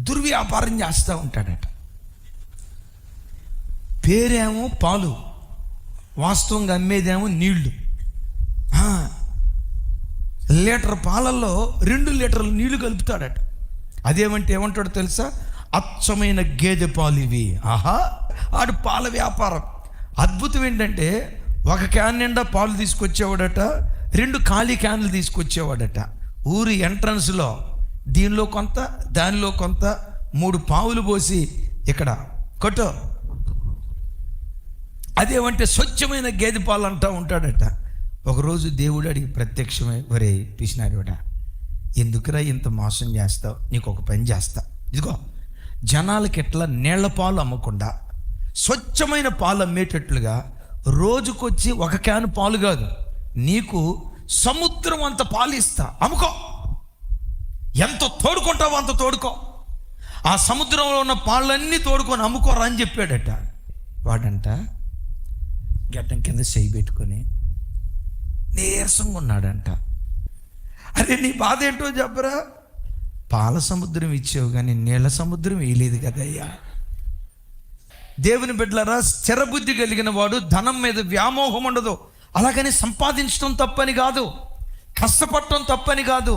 దుర్వ్యాపారం చేస్తూ ఉంటాడట. పేరేమో పాలు, వాస్తవంగా అమ్మేదేమో నీళ్లు. లీటర్ పాలల్లో 2 లీటర్లు నీళ్లు కలుపుతాడట. అదేమంటే ఏమంటాడో తెలుసా? అచ్చమైన గేదె పాలు ఇవి. ఆడు పాల వ్యాపారం. అద్భుతం ఏంటంటే, 1 క్యాన్ నిండా పాలు తీసుకొచ్చేవాడట, 2 ఖాళీ క్యాన్లు తీసుకొచ్చేవాడట. ఊరి ఎంట్రన్స్లో దీనిలో కొంత, దానిలో కొంత, 3 పావులు పోసి ఇక్కడ కొట్టు. అదేమంటే స్వచ్ఛమైన గేదె పాలు అంటూ ఉంటాడట. ఒకరోజు దేవుడు అడిగి ప్రత్యక్షమై, ఒరే పిసినారుడా, ఎందుకురా ఇంత మోసం చేస్తావు? నీకు ఒక పని చేస్తా. ఇదిగో, జనాలకి ఎట్లా నీళ్ల పాలు అమ్మకుండా స్వచ్ఛమైన పాలు అమ్మేటట్లుగా రోజుకొచ్చి 1 క్యాన్ పాలు కాదు, నీకు సముద్రం అంత పాలు ఇస్తా, అమ్ముకో. ఎంత తోడుకుంటావో అంత తోడుకో. ఆ సముద్రంలో ఉన్న పాళ్ళన్నీ తోడుకొని అమ్ముకోరా అని చెప్పాడట. వాడంట గడ్డం కింద చేయి పెట్టుకొని నీరసంగా ఉన్నాడంట. అరే, నీ బాధ ఏంటో చెప్పరా? పాల సముద్రం ఇచ్చావు కానీ నీళ్ళ సముద్రం వేయలేదు కదయ్యా. దేవుని బిడ్డలారా, స్థిర బుద్ధి కలిగిన వాడు ధనం మీద వ్యామోహం ఉండదు. అలాగని సంపాదించడం తప్పని కాదు, కష్టపడటం తప్పని కాదు.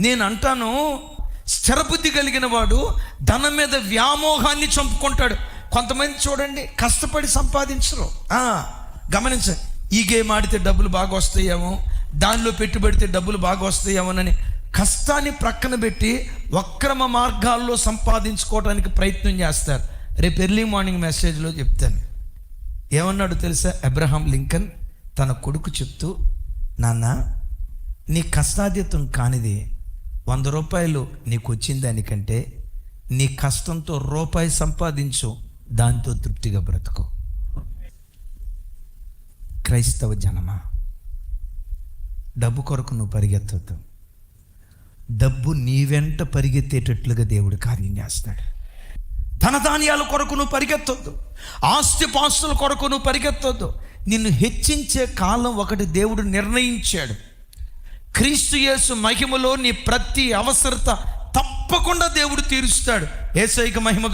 నేను అంటాను, స్థిర బుద్ధి కలిగిన వాడు ధనం మీద వ్యామోహాన్ని చంపుకుంటాడు. కొంతమంది చూడండి, కష్టపడి సంపాదించరు. గమనించండి, ఈ గేమ్ ఆడితే డబ్బులు బాగా వస్తాయేమో, దానిలో పెట్టుబడితే డబ్బులు బాగా వస్తాయేమోనని కష్టాన్ని ప్రక్కన పెట్టి వక్రమ మార్గాల్లో సంపాదించుకోవడానికి ప్రయత్నం చేస్తారు. రేపు ఎర్లీ మార్నింగ్ మెసేజ్లో చెప్తాను. ఏమన్నాడు తెలుసా? అబ్రహాం లింకన్ తన కొడుకు చెప్తూ, నాన్న, నీ కష్టాతీతం కానిది 100 రూపాయలు నీకు వచ్చిన దానికంటే నీ కష్టంతో రూపాయి సంపాదించు, దాంతో తృప్తిగా బ్రతుకు. క్రైస్తవ జనమా, డబ్బు కొరకు నువ్వు పరిగెత్తొద్దు. డబ్బు నీ వెంట పరిగెత్తేటట్లుగా దేవుడు కార్యం చేస్తాడు. ధనధాన్యాల కొరకు నువ్వు పరిగెత్తొద్దు. ఆస్తిపాస్తుల కొరకు నువ్వు పరిగెత్తొద్దు. నిన్ను హెచ్చించే కాలం ఒకటి దేవుడు నిర్ణయించాడు. క్రీస్తు యేసు మహిమలో నీ ప్రతి అవసరత తప్పకుండా దేవుడు తీరుస్తాడు. యేసయ్యకి మహిమ.